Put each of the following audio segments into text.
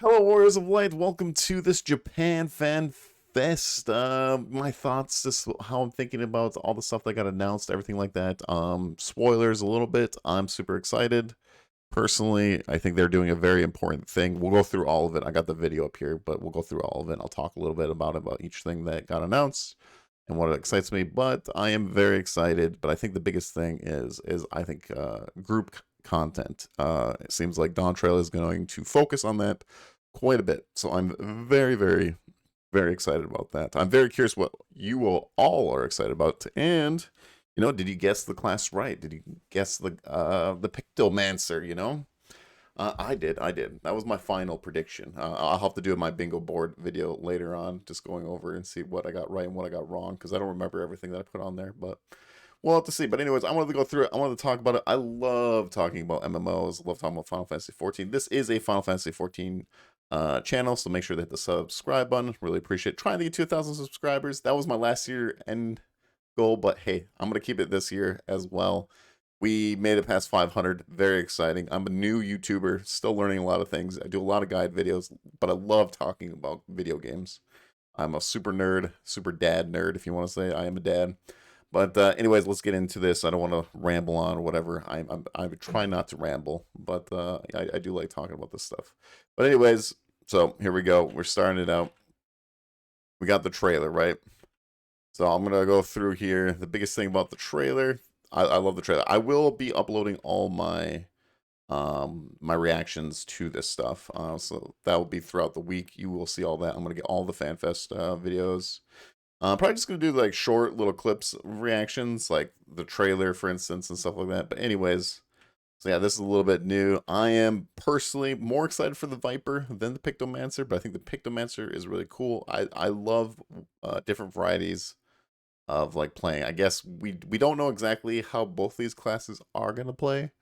Hello, Warriors of Light. Welcome to this Japan Fan Fest. My thoughts, just how I'm thinking about all the stuff that got announced, everything like that. Spoilers a little bit. I'm super excited. Personally, I think they're doing a very important thing. We'll go through all of it. I got the video up here, but we'll go through all of it. I'll talk a little bit about each thing that got announced and what excites me. But I am very excited. But I think the biggest thing is I think group content. It seems like Dawn Trail is going to focus on that quite a bit. So I'm very, very, very excited about that. I'm very curious what you all are excited about. And did you guess the class right? Did you guess the Pictomancer? I did. I did. That was my final prediction. I'll have to do my bingo board video later on, just going over and see what I got right and what I got wrong, because I don't remember everything that I put on there. But we'll have to see. But anyways, I wanted to go through it. I wanted to talk about it. I love talking about MMOs. I love talking about Final Fantasy 14. This is a Final Fantasy 14 channel, so make sure to hit the subscribe button. Really appreciate it. Trying to get 2,000 subscribers. That was my last year end goal, but hey, I'm gonna keep it this year as well. We made it past 500. Very exciting. I'm a new YouTuber, still learning a lot of things. I do a lot of guide videos, but I love talking about video games. I'm a super nerd, super dad nerd, if you want to say I am a dad. But anyways, let's get into this. I don't want to ramble on or whatever. I try not to ramble, but I do like talking about this stuff. But anyways, so here we go. We're starting it out. We got the trailer, right? So I'm gonna go through here. The biggest thing about the trailer, I love the trailer. I will be uploading all my reactions to this stuff. So that will be throughout the week. You will see all that. I'm gonna get all the FanFest videos. Probably just gonna do like short little clips reactions, like the trailer, for instance, and stuff like that. But anyways, so yeah, this is a little bit new. I am personally more excited for the Viper than the Pictomancer, but I think the Pictomancer is really cool. I love different varieties of like playing. I guess we don't know exactly how both these classes are gonna play,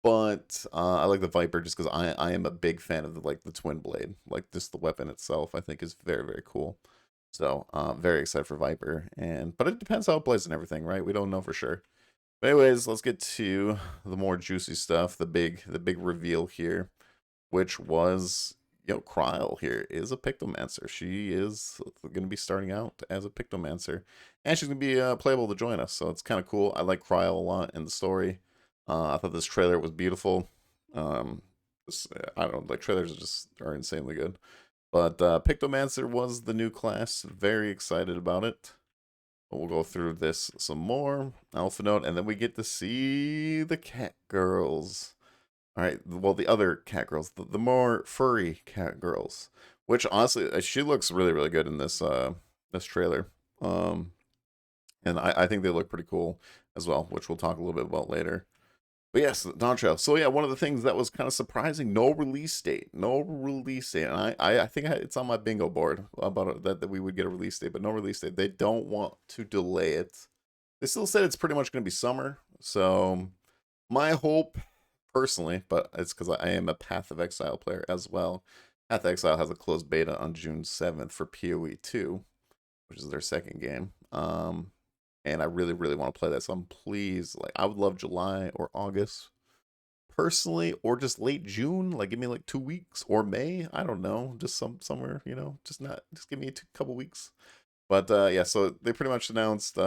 but I like the Viper just because I am a big fan of the twin blade, like just the weapon itself. I think is very very cool. So very excited for Viper, but it depends how it plays and everything, right? We don't know for sure. But anyways, let's get to the more juicy stuff. The big reveal here, which was Kryl here is a Pictomancer. She is going to be starting out as a Pictomancer, and she's going to be playable to join us. So it's kind of cool. I like Kryl a lot in the story. I thought this trailer was beautiful. I don't know, like trailers are insanely good. But Pictomancer was the new class. Very excited about it. But we'll go through this some more. Alpha Note, and then we get to see the cat girls. All right, well, the other cat girls, the more furry cat girls, which honestly, she looks really, really good in this trailer. Um, and I think they look pretty cool as well, which we'll talk a little bit about later. But yes, Dawn Trail. So yeah, one of the things that was kind of surprising, no release date. No release date. And I think it's on my bingo board about that we would get a release date, but no release date. They don't want to delay it. They still said it's pretty much going to be summer. So my hope personally, but it's because I am a Path of Exile player as well. Path of Exile has a closed beta on June 7th for PoE 2, which is their second game. And I really, really want to play that. So I'm pleased. Like, I would love July or August personally, or just late June. Like, give me like 2 weeks or May. I don't know, just somewhere. Just give me a couple weeks. But yeah, so they pretty much announced,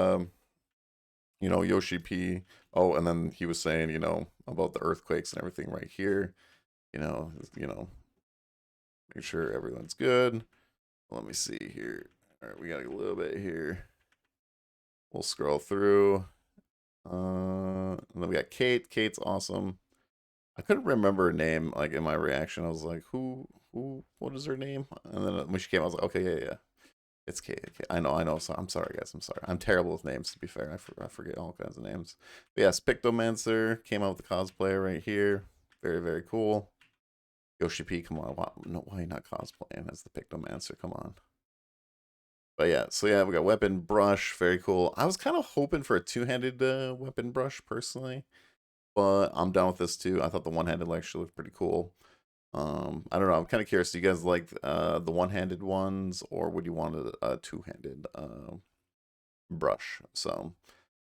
Yoshi P. Oh, and then he was saying, about the earthquakes and everything right here. Make sure everyone's good. Let me see here. All right, we got a little bit here. We'll scroll through. And then we got Kate. Kate's awesome. I couldn't remember her name, like, in my reaction. I was like, what is her name? And then when she came, I was like, okay, yeah. It's Kate. Okay. I know. So I'm sorry, guys. I'm sorry. I'm terrible with names, to be fair. I forget all kinds of names. But yes, Pictomancer came out with the cosplayer right here. Very, very cool. Yoshi P, come on. Why are you not cosplaying as the Pictomancer? Come on. But yeah, so yeah, we got weapon brush, very cool. I was kind of hoping for a two-handed weapon brush personally, but I'm down with this too. I thought the one-handed actually looked pretty cool. I don't know. I'm kind of curious. Do you guys like the one-handed ones, or would you want a two-handed brush? So,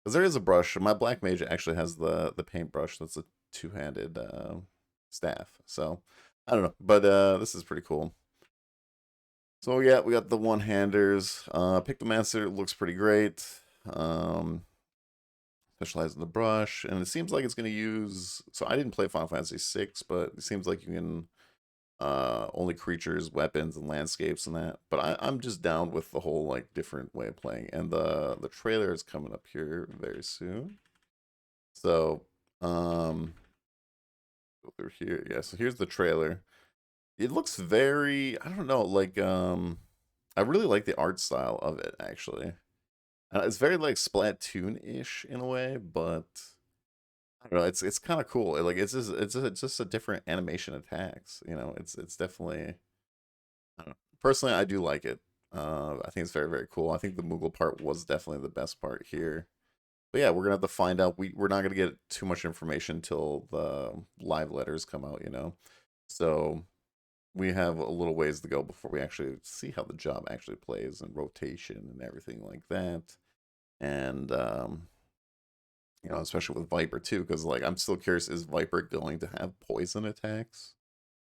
because there is a brush. My black mage actually has the paintbrush that's a two-handed staff. So I don't know, but this is pretty cool. So yeah, we got the one-handers. Pick the Master looks pretty great. Um, Specialize in the brush, and it seems like it's going to use. So I didn't play Final Fantasy VI, but it seems like you can only creatures, weapons, and landscapes and that. But I'm just down with the whole like different way of playing. And the trailer is coming up here very soon. So go through here. Yeah, so here's the trailer. It looks very, I don't know, like I really like the art style of it actually. It's very like Splatoon-ish in a way, but I don't know. It's kind of cool. Like it's just a different animation attacks. It's definitely. I don't know. Personally, I do like it. I think it's very very cool. I think the Moogle part was definitely the best part here. But yeah, we're gonna have to find out. We're not gonna get too much information until the live letters come out. So we have a little ways to go before we actually see how the job actually plays and rotation and everything like that. And especially with Viper too, because like I'm still curious, is Viper going to have poison attacks?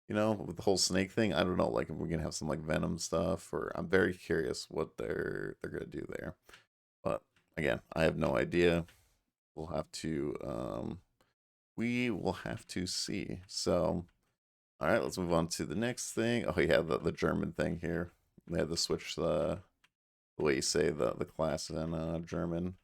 With the whole snake thing, I don't know. Like, if we're gonna have some like venom stuff, or I'm very curious what they're gonna do there. But again, I have no idea. We'll have to we will have to see. So, all right, let's move on to the next thing. Oh yeah, the German thing here. They had to switch the way you say the class in German.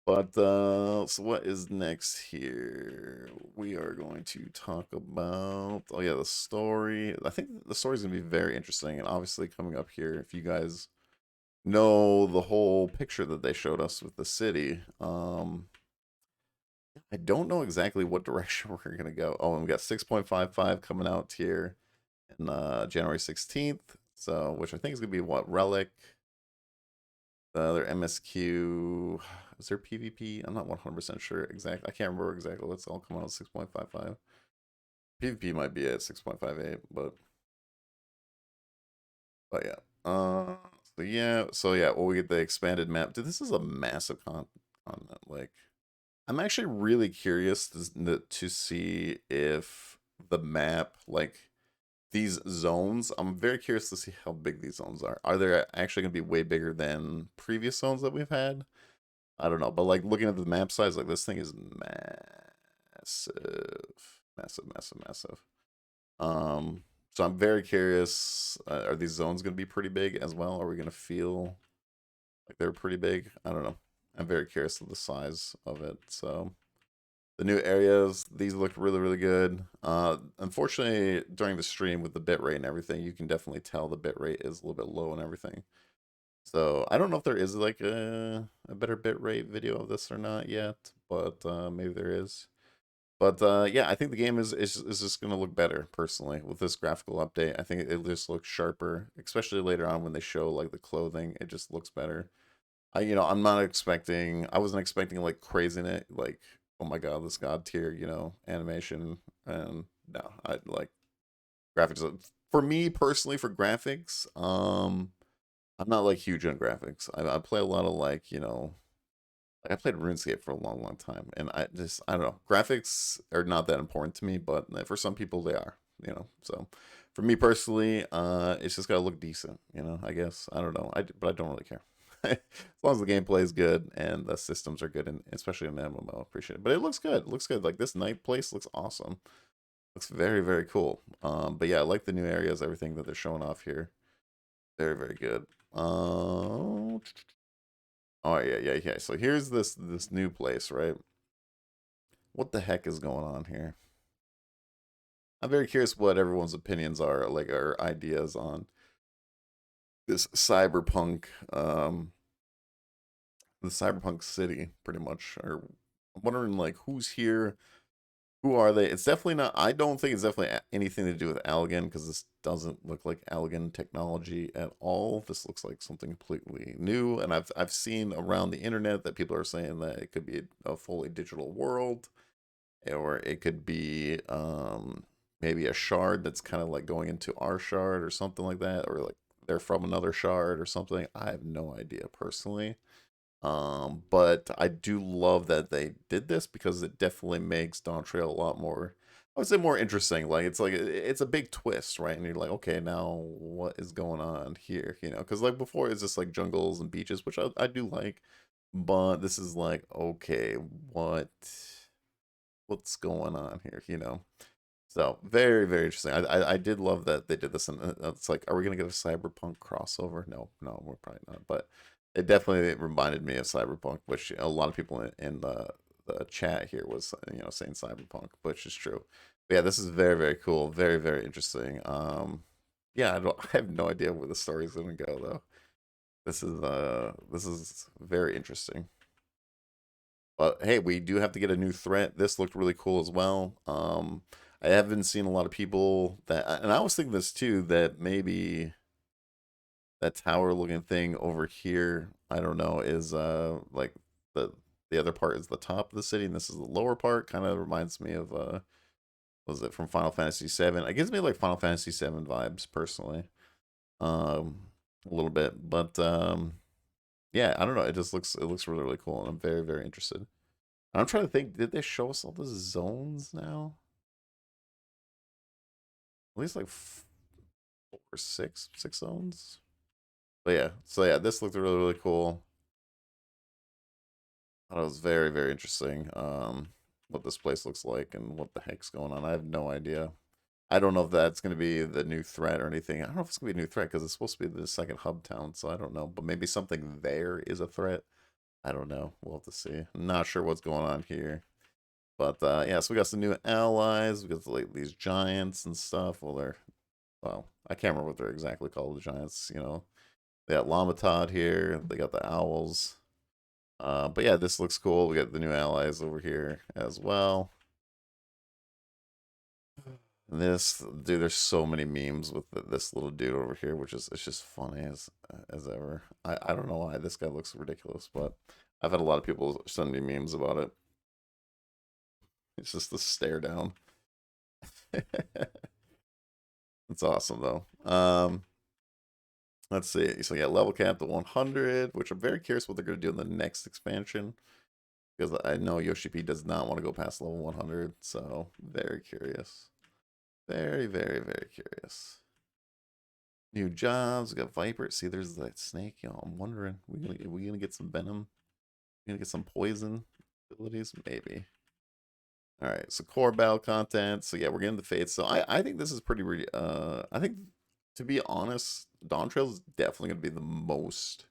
But so what is next here? We are going to talk about, oh yeah, the story. I think the story is going to be very interesting, and obviously coming up here, if you guys know the whole picture that they showed us with the city, I don't know exactly what direction we're going to go. Oh, and we got 6.55 coming out here in January 16th. So, which I think is going to be what, Relic, the other MSQ. Is there PvP? I'm not 100% sure exactly. I can't remember exactly. Let's all come out at 6.55. PvP might be at 6.58, but yeah. So yeah, well, we get the expanded map. Dude, this is a massive continent. Like, I'm actually really curious to see if the map, like these zones, I'm very curious to see how big these zones are. Are they actually going to be way bigger than previous zones that we've had? I don't know, but like looking at the map size, like this thing is massive, massive, massive, massive. So I'm very curious. Are these zones going to be pretty big as well? Are we going to feel like they're pretty big? I don't know. I'm very curious of the size of it. So the new areas, these look really, really good. Unfortunately, during the stream with the bitrate and everything, you can definitely tell the bitrate is a little bit low and everything. So I don't know if there is like a better bitrate video of this or not yet, but maybe there is. But yeah, I think the game is just gonna look better personally with this graphical update. I think it just looks sharper, especially later on when they show like the clothing. It just looks better. I wasn't expecting like craziness, like oh my god, this god tier, animation, and no, I like graphics. For me personally, for graphics, I'm not like huge on graphics. I play a lot of like I played RuneScape for a long, long time, and I don't know. Graphics are not that important to me, but for some people they are. So for me personally, it's just gotta look decent. I guess I don't know. But I don't really care. As long as the gameplay is good and the systems are good, and especially in MMO, I appreciate it. But it looks good. It looks good. Like this night place looks awesome. Looks very, very cool. But yeah, I like the new areas, everything that they're showing off here. Very, very good. Oh yeah, yeah, yeah. So here's this new place, right? What the heck is going on here? I'm very curious what everyone's opinions are, like our ideas on this the cyberpunk city, pretty much. Or I'm wondering like who's here, who are they? It's definitely not. I don't think it's definitely anything to do with Allegan because this doesn't look like Allegan technology at all. This looks like something completely new, and I've seen around the internet that people are saying that it could be a fully digital world, or it could be maybe a shard that's kind of like going into our shard or something like that, or like they're from another shard or something. I have no idea personally. But I do love that they did this because it definitely makes Dawn Trail a lot more. I would say more interesting. Like it's it's a big twist, right? And you're like, okay, now what is going on here? You know, because like before it's just like jungles and beaches, which I do like, but this is like, okay, what's going on here? You know. So very very interesting. I did love that they did this, and it's like, are we gonna get a cyberpunk crossover? No, no, we're probably not. But it definitely reminded me of cyberpunk, which a lot of people in the chat here was saying cyberpunk, which is true. But yeah, this is very very cool, very very interesting. Yeah, I have no idea where the story's gonna go though. This is very interesting. But hey, we do have to get a new threat. This looked really cool as well. I haven't seen a lot of people that, and I was thinking this too, that maybe that tower looking thing over here, I don't know, is like the other part is the top of the city, and this is the lower part. Kind of reminds me of was it from Final Fantasy VII? It gives me like Final Fantasy VII vibes personally, um, a little bit, but yeah, I don't know. It looks really really cool, and I'm very very interested. I'm trying to think, did they show us all the zones now? At least like four or six zones. But yeah, so yeah, this looked really, really cool. I thought it was very, very interesting. What this place looks like and what the heck's going on. I have no idea. I don't know if that's going to be the new threat or anything. I don't know if it's going to be a new threat because it's supposed to be the second hub town, so I don't know. But maybe something there is a threat. I don't know. We'll have to see. I'm not sure what's going on here. But yeah, so we got some new allies. We got like these giants and stuff. Well, I can't remember what they're exactly called, the giants, you know. They got Lamatod here. They got the owls. But yeah, this looks cool. We got the new allies over here as well. This dude, there's so many memes with this little dude over here, which is it's just funny as ever. I don't know why this guy looks ridiculous, but I've had a lot of people send me memes about it. It's just the stare down. It's awesome though. Let's see. So yeah, level cap to 100, which I'm very curious what they're going to do in the next expansion, because I know Yoshi P does not want to go past level 100. So very curious. Very, very, very curious. New jobs. We got Viper. See, there's that snake. You know, I'm wondering, we gonna get some venom? We gonna get some poison abilities? Maybe. All right. So core battle content. So yeah, we're getting the fates. So I think this is pretty. I think, to be honest, Dawn Trail is definitely gonna be the most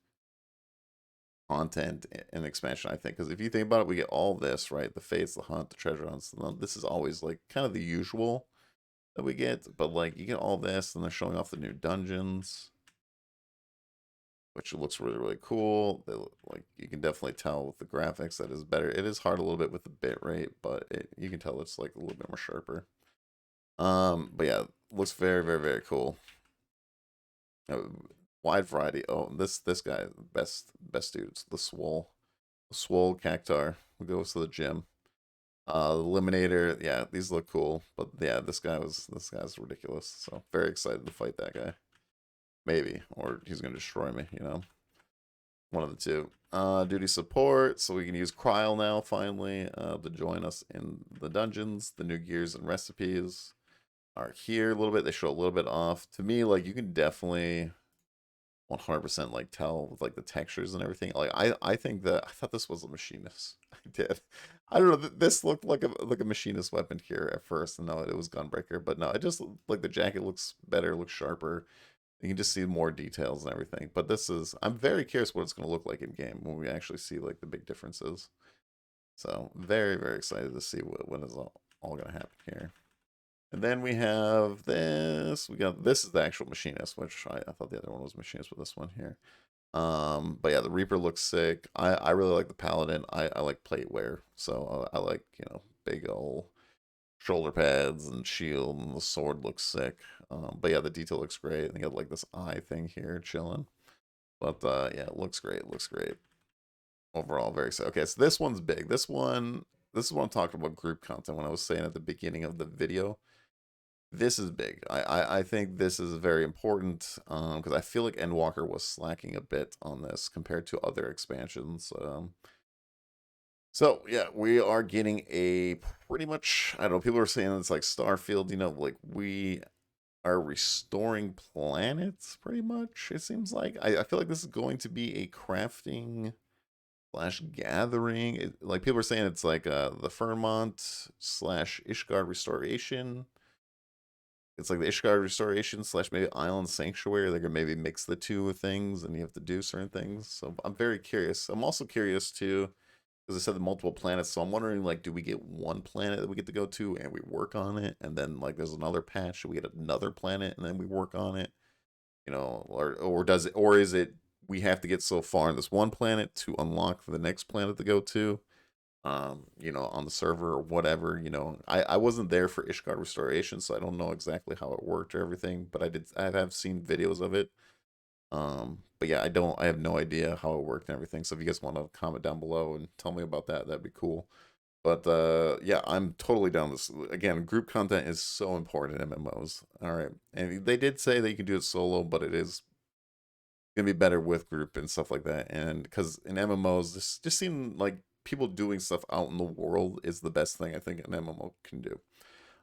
content and expansion, I think, because if you think about it, we get all this, right? The fates, the hunt, the treasure hunts. This is always like kind of the usual that we get, but like you get all this, and they're showing off the new dungeons, which looks really really cool. Like you can definitely tell with the graphics that is better. It is hard a little bit with the bit rate, but you can tell it's like a little bit more sharper. But yeah, looks very very very cool. Uh, Wide variety. Oh, this guy, best dudes. The swole cactar who goes to the gym. The Eliminator, yeah, these look cool, but yeah, this guy's ridiculous. So very excited to fight that guy. Maybe, or he's gonna destroy me. You know, one of the two. Duty support, so we can use Kryl now finally to join us in the dungeons. The new gears and recipes are here a little bit. They show a little bit off. To me, like you can definitely 100% like tell with like the textures and everything. Like I think that I thought this was a machinist. I did. I don't know. This looked like a machinist weapon here at first, and no, it was gunbreaker. But no, it just like the jacket looks better, looks sharper. You can just see more details and everything. But this is I'm very curious what it's going to look like in game when we actually see like the big differences. So very very excited to see what is all going to happen here. And then we have this. We got this is the actual machinist, which I thought the other one was machinist with this one here. But yeah, the Reaper looks sick. I really like the Paladin. I like plate wear, so I like big old shoulder pads and shield, and the sword looks sick. But yeah, the detail looks great. They got like this eye thing here chilling. But yeah, it looks great. It looks great. Overall, very sick. Okay, so this one's big. This is what I'm talking about group content when I was saying at the beginning of the video. This is big. I think this is very important because I feel like Endwalker was slacking a bit on this compared to other expansions. So yeah, we are getting a pretty much, I don't know, people are saying it's like Starfield, like we are restoring planets pretty much, it seems like. I feel like this is going to be a crafting slash gathering. Like people are saying it's like the Fairmont slash Ishgard restoration. It's like the Ishgard restoration slash maybe Island Sanctuary. They're gonna maybe mix the two things, and you have to do certain things. So I'm very curious. I'm also curious too, because I said the multiple planets. So I'm wondering, like, do we get one planet that we get to go to and we work on it, and then like there's another patch, should we get another planet and then we work on it? Or does it, or is it we have to get so far in this one planet to unlock the next planet to go to? On the server or whatever. I wasn't there for Ishgard Restoration, so I don't know exactly how it worked or everything, but I have seen videos of it. But yeah, I have no idea how it worked and everything. So if you guys want to comment down below and tell me about that, that'd be cool. But yeah, I'm totally down this. Again, group content is so important in MMOs. All right. And they did say that you can do it solo, but it is gonna be better with group and stuff like that. And because in MMOs, this just seemed like people doing stuff out in the world is the best thing I think an MMO can do.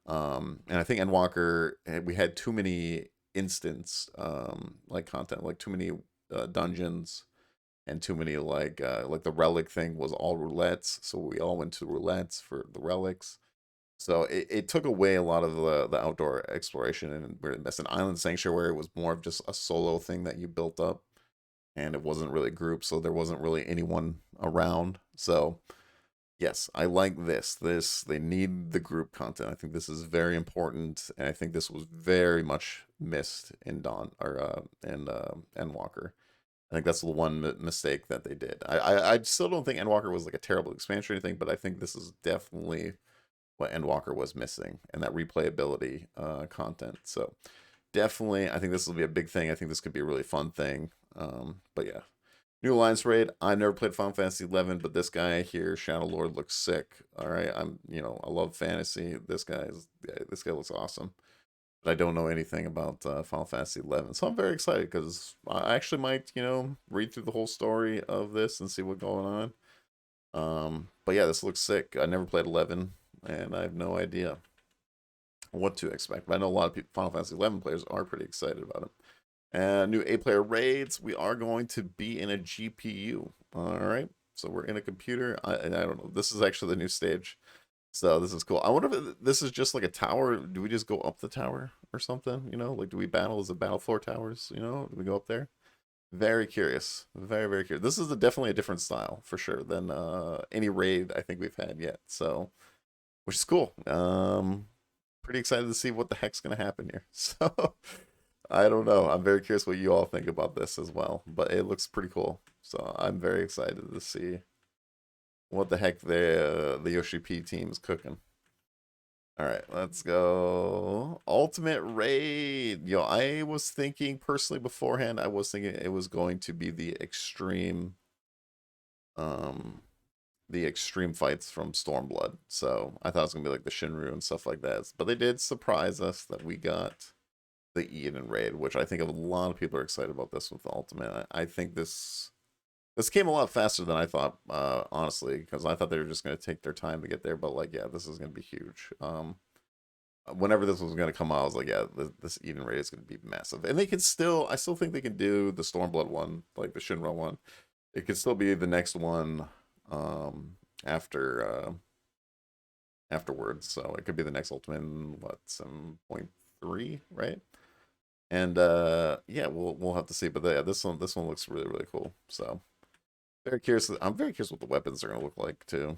And I think Endwalker, we had too many instance like content, like too many dungeons and too many like the relic thing was all roulettes, so we all went to roulettes for the relics. So it took away a lot of the outdoor exploration, and we're missing Island Sanctuary was more of just a solo thing that you built up, and it wasn't really grouped, so there wasn't really anyone around. So yes, I like this. They need the group content. I think this is very important, and I think this was very much missed in Dawn or Endwalker. I think that's the one mistake that they did. I still don't think Endwalker was like a terrible expansion or anything, but I think this is definitely what Endwalker was missing, and that replayability content. So definitely, I think this will be a big thing. I think this could be a really fun thing. But yeah, new Alliance raid. I've never played Final Fantasy 11, but this guy here, Shadow Lord, looks sick. All right, I love fantasy. This guy looks awesome. But I don't know anything about Final Fantasy 11, so I'm very excited because I actually might, read through the whole story of this and see what's going on. But yeah, this looks sick. I never played 11, and I have no idea what to expect. But I know a lot of people, Final Fantasy 11 players, are pretty excited about it. And new 8-player raids, we are going to be in a GPU. All right. So we're in a computer. And I don't know. This is actually the new stage. So this is cool. I wonder if this is just like a tower. Do we just go up the tower or something? Like, do we battle? Is it battle floor towers? Do we go up there? Very curious. Very, very curious. This is definitely a different style for sure than any raid I think we've had yet. So, which is cool. Pretty excited to see what the heck's going to happen here. So, I don't know. I'm very curious what you all think about this as well, but it looks pretty cool. So I'm very excited to see what the heck the Yoshi P team is cooking. All right, let's go. Ultimate Raid. I was thinking personally beforehand, I was thinking it was going to be um, the extreme fights from Stormblood. So I thought it was gonna be like the Shinru and stuff like that. But they did surprise us that we got the Eden raid, which I think a lot of people are excited about this with the Ultimate. I think this came a lot faster than I thought, honestly, because I thought they were just going to take their time to get there. But like, yeah, this is going to be huge. Whenever this was going to come out, I was like, yeah, this Eden raid is going to be massive, and I still think they can do the Stormblood one, like the Shinra one. It could still be the next one, after afterwards. So it could be the next Ultimate in what 7.3, right? And yeah, we'll have to see. But yeah, this one looks really really cool. So very curious. I'm very curious what the weapons are gonna look like too.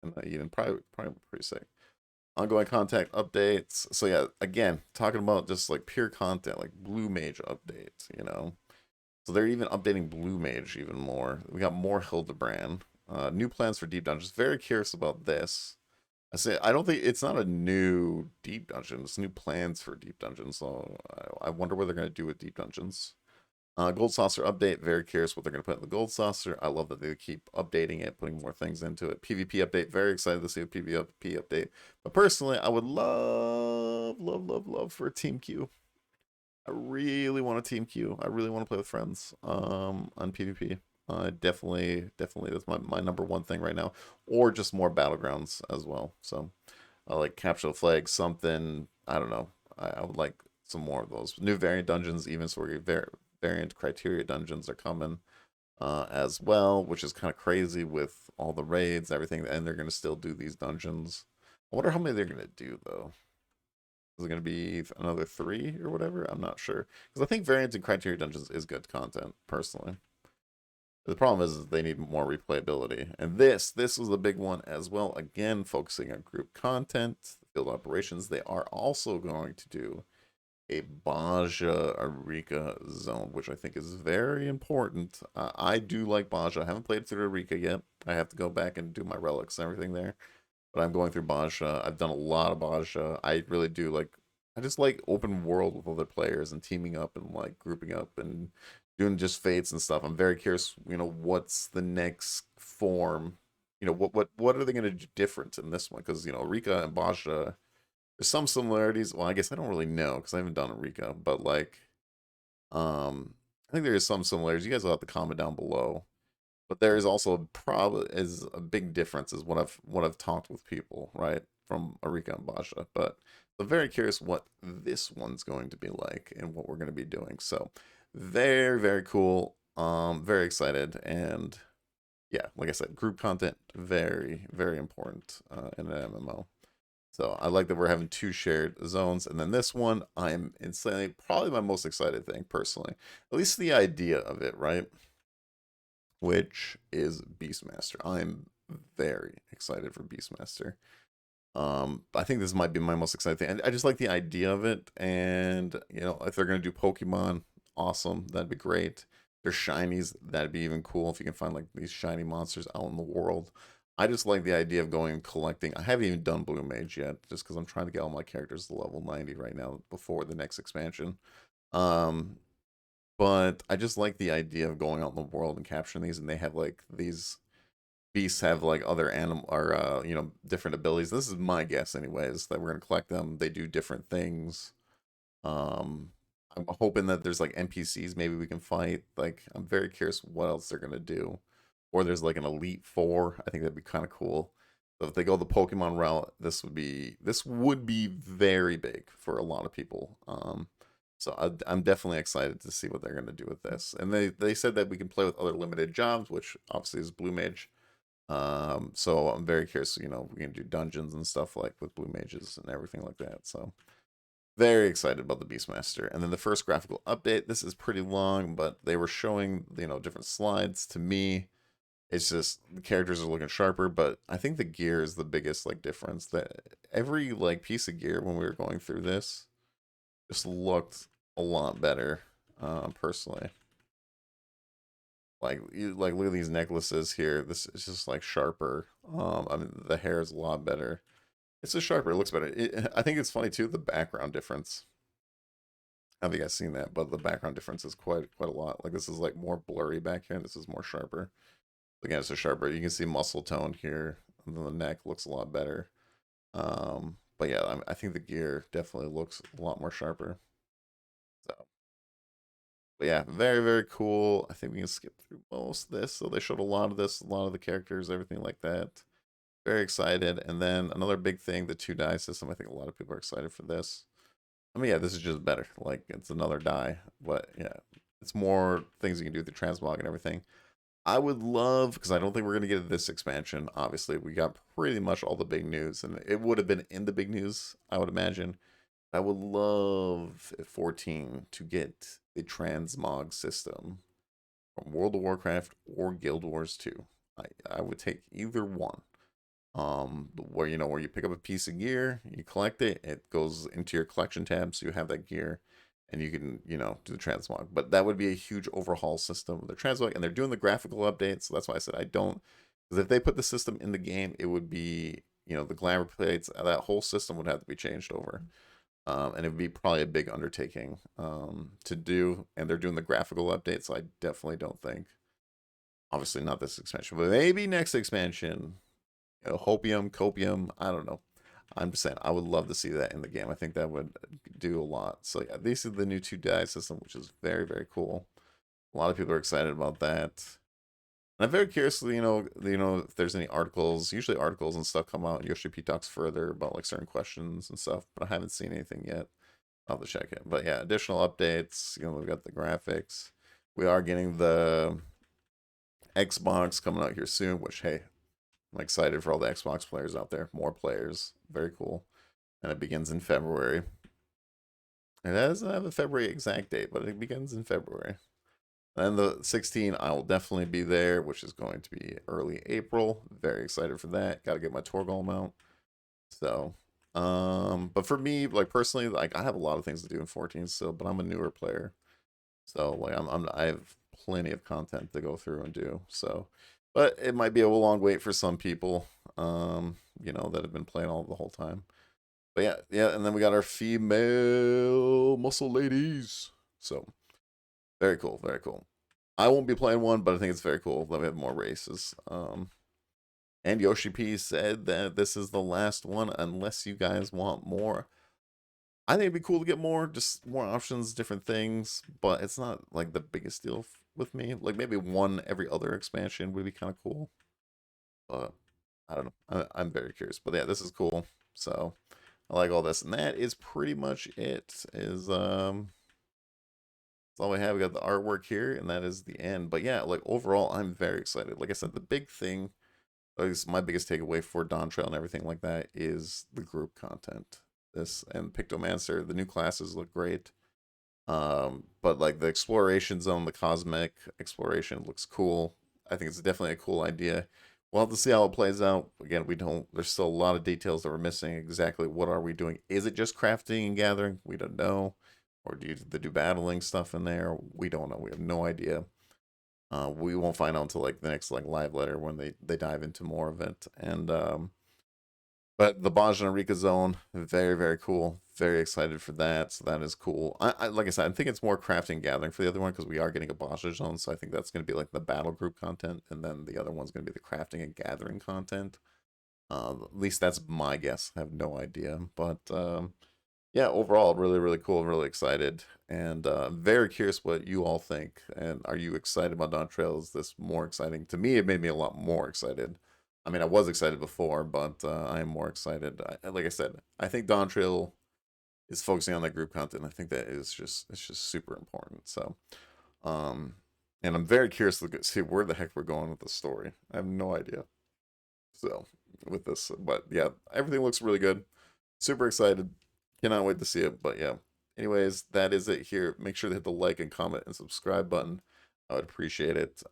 And even probably pretty sick. Ongoing contact updates. So yeah, again, talking about just like pure content, like Blue Mage updates. So they're even updating Blue Mage even more. We got more Hildebrand. New plans for deep dungeons. Very curious about this. I don't think it's not a new deep dungeon. It's new plans for deep dungeons. So I wonder what they're gonna do with deep dungeons. Gold Saucer update. Very curious what they're going to put in the Gold Saucer. I love that they keep updating it, putting more things into it. PvP update. Very excited to see a PvP update. But personally, I would love, love, love, love for a Team Q. I really want a Team Q. I really want to play with friends on PvP. Definitely that's my number one thing right now, or just more battlegrounds as well. So like capture the flag, something I don't know. I would like some more of those new variant dungeons, even sort of variant criteria dungeons are coming as well, which is kind of crazy with all the raids, everything, and they're gonna still do these dungeons. I wonder how many they're gonna do though. Is it gonna be another 3 or whatever? I'm not sure because I think variant and criteria dungeons is good content personally. The problem is they need more replayability, and this was the big one as well. Again, focusing on group content, field operations. They are also going to do a Baja Arica zone, which I think is very important. I do like Baja. I haven't played through Arica yet. I have to go back and do my relics and everything there. But I'm going through Baja. I've done a lot of Baja. I really do like. I just like open world with other players and teaming up and like grouping up and doing just fates and stuff. I'm very curious. What's the next form? What are they going to do different in this one? Because Rika and Baja, there's some similarities. Well, I guess I don't really know because I haven't done Rika, but like, I think there is some similarities. You guys will have to comment down below. But there is also a big difference is what I've talked with people, right, from Arika and Basha. But I'm very curious what this one's going to be like and what we're going to be doing. So very, very cool. Very excited. And yeah, like I said, group content, very, very important in an MMO. So I like that we're having 2 shared zones. And then this one, I'm insanely, probably my most excited thing personally. At least the idea of it, right? Which is Beastmaster. I'm very excited for Beastmaster. I think this might be my most exciting thing. I just like the idea of it, and if they're gonna do Pokemon, awesome, that'd be great. They're shinies, that'd be even cool if you can find like these shiny monsters out in the world. I just like the idea of going and collecting. I haven't even done Blue Mage yet, just because I'm trying to get all my characters to level 90 right now before the next expansion. Um, but I just like the idea of going out in the world and capturing these, and they have like these beasts have like other animal or different abilities. This is my guess, anyways, that we're gonna collect them. They do different things. Um, I'm hoping that there's like NPCs maybe we can fight. Like I'm very curious what else they're gonna do, or there's like an Elite Four. I think that'd be kind of cool. So if they go the Pokemon route, this would be very big for a lot of people. So I'm definitely excited to see what they're going to do with this. And they said that we can play with other limited jobs, which obviously is Blue Mage. So I'm very curious. We can do dungeons and stuff like with Blue Mages and everything like that. So very excited about the Beastmaster. And then the first graphical update. This is pretty long, but they were showing different slides. To me, it's just the characters are looking sharper, but I think the gear is the biggest like difference. That every like piece of gear when we were going through this just looked a lot better, personally. Like look at these necklaces here. This is just like sharper. I mean the hair is a lot better. It's just sharper. It looks better. I think it's funny too the background difference. I don't think I've seen that, but the background difference is quite a lot. Like this is like more blurry back here, and this is more sharper. Again, it's a sharper. You can see muscle tone here, and then the neck looks a lot better. But yeah, I think the gear definitely looks a lot more sharper. So but yeah, very, very cool. I think we can skip through most of this. So they showed a lot of this, a lot of the characters, everything like that. Very excited. And then another big thing, the 2 die system. I think a lot of people are excited for this. I mean, yeah, this is just better. Like it's another die, but yeah, it's more things you can do with the transmog and everything. I would love, because I don't think we're gonna get this expansion. Obviously, we got pretty much all the big news, and it would have been in the big news, I would imagine. I would love at 14 to get the transmog system from World of Warcraft or Guild Wars 2. I would take either one. Where you pick up a piece of gear, you collect it, it goes into your collection tab, so you have that gear, and you can do the transmog. But that would be a huge overhaul system of the transmog, and they're doing the graphical updates, so that's why I said I don't. Because if they put the system in the game, it would be the glamour plates, that whole system would have to be changed over. And it would be probably a big undertaking to do. And they're doing the graphical update, so I definitely don't think. Obviously, not this expansion, but maybe next expansion. Hopium, copium. I don't know. I'm just saying, I would love to see that in the game. I think that would do a lot. So yeah, this is the new 2 die system, which is very, very cool. A lot of people are excited about that. And I'm very curious, if there's any articles. Usually articles and stuff come out, and Yoshi P talks further about like certain questions and stuff, but I haven't seen anything yet. I'll have to check it. But yeah, additional updates. We've got the graphics. We are getting the Xbox coming out here soon, which hey, I'm excited for all the Xbox players out there. More players. Very cool. And it begins in February. It doesn't have a February exact date, but it begins in February. And the 16, I will definitely be there, which is going to be early April. Very excited for that. Got to get my Torgal mount. So, but for me, like personally, like I have a lot of things to do in 14 still, but I'm a newer player. So like I have plenty of content to go through and do. So, but it might be a long wait for some people, that have been playing all the whole time. But yeah, and then we got our female muscle ladies. So very cool, very cool. I won't be playing one, but I think it's very cool that we have more races. And Yoshi P said that this is the last one unless you guys want more. I think it'd be cool to get more, just more options, different things, but it's not like the biggest deal with me. Like maybe one every other expansion would be kind of cool, but I don't know. I'm very curious, but yeah, this is cool. So I like all this, and that is pretty much it. That's all we have. We got the artwork here, and that is the end. But yeah, like overall, I'm very excited. Like I said, the big thing, at least my biggest takeaway for Dawn Trail and everything like that, is the group content. This and Pictomancer, the new classes look great. But like the exploration zone, the cosmic exploration looks cool. I think it's definitely a cool idea. We'll have to see how it plays out. Again, we don't. There's still a lot of details that we're missing. Exactly what are we doing? Is it just crafting and gathering? We don't know. Or do you do battling stuff in there? We don't know. We have no idea. We won't find out until like the next like live letter when they dive into more of it. And but the Bajan Rika zone, very, very cool. Very excited for that. So that is cool. I like I said, I think it's more crafting and gathering for the other one because we are getting a Baja zone. So I think that's going to be like the battle group content, and then the other one's going to be the crafting and gathering content. At least that's my guess. I have no idea, but yeah, overall, really, really cool. Really excited, and very curious what you all think. And are you excited about Dawn Trail? Is this more exciting? To me, it made me a lot more excited. I mean, I was excited before, but I am more excited. Like I said, I think Dawn Trail is focusing on that group content. I think that is just super important. So, um, and I'm very curious to see where the heck we're going with the story. I have no idea. So with this, but yeah, everything looks really good. Super excited. Cannot wait to see it. But yeah. Anyways, that is it here. Make sure to hit the like and comment and subscribe button. I would appreciate it.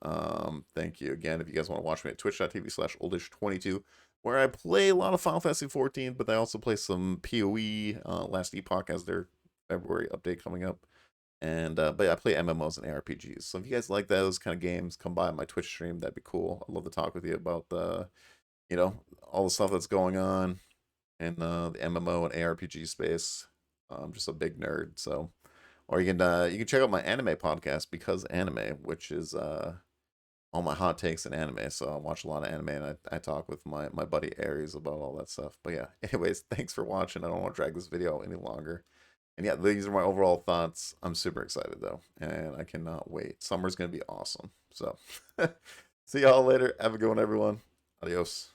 Thank you again. If you guys want to watch me at twitch.tv/oldish22, where I play a lot of Final Fantasy 14, but I also play some PoE. Last Epoch as their February update coming up. And but yeah, I play MMOs and ARPGs. So if you guys like those kind of games, come by my Twitch stream. That'd be cool. I'd love to talk with you about all the stuff that's going on in the MMO and ARPG space. I'm just a big nerd, so or you can check out my anime podcast because anime, which is all my hot takes in anime. So I watch a lot of anime and I talk with my buddy Aries about all that stuff. But yeah, anyways, thanks for watching. I don't want to drag this video any longer. And yeah, these are my overall thoughts. I'm super excited though, and I cannot wait. Summer's gonna be awesome. So see y'all later. Have a good one, everyone. Adios.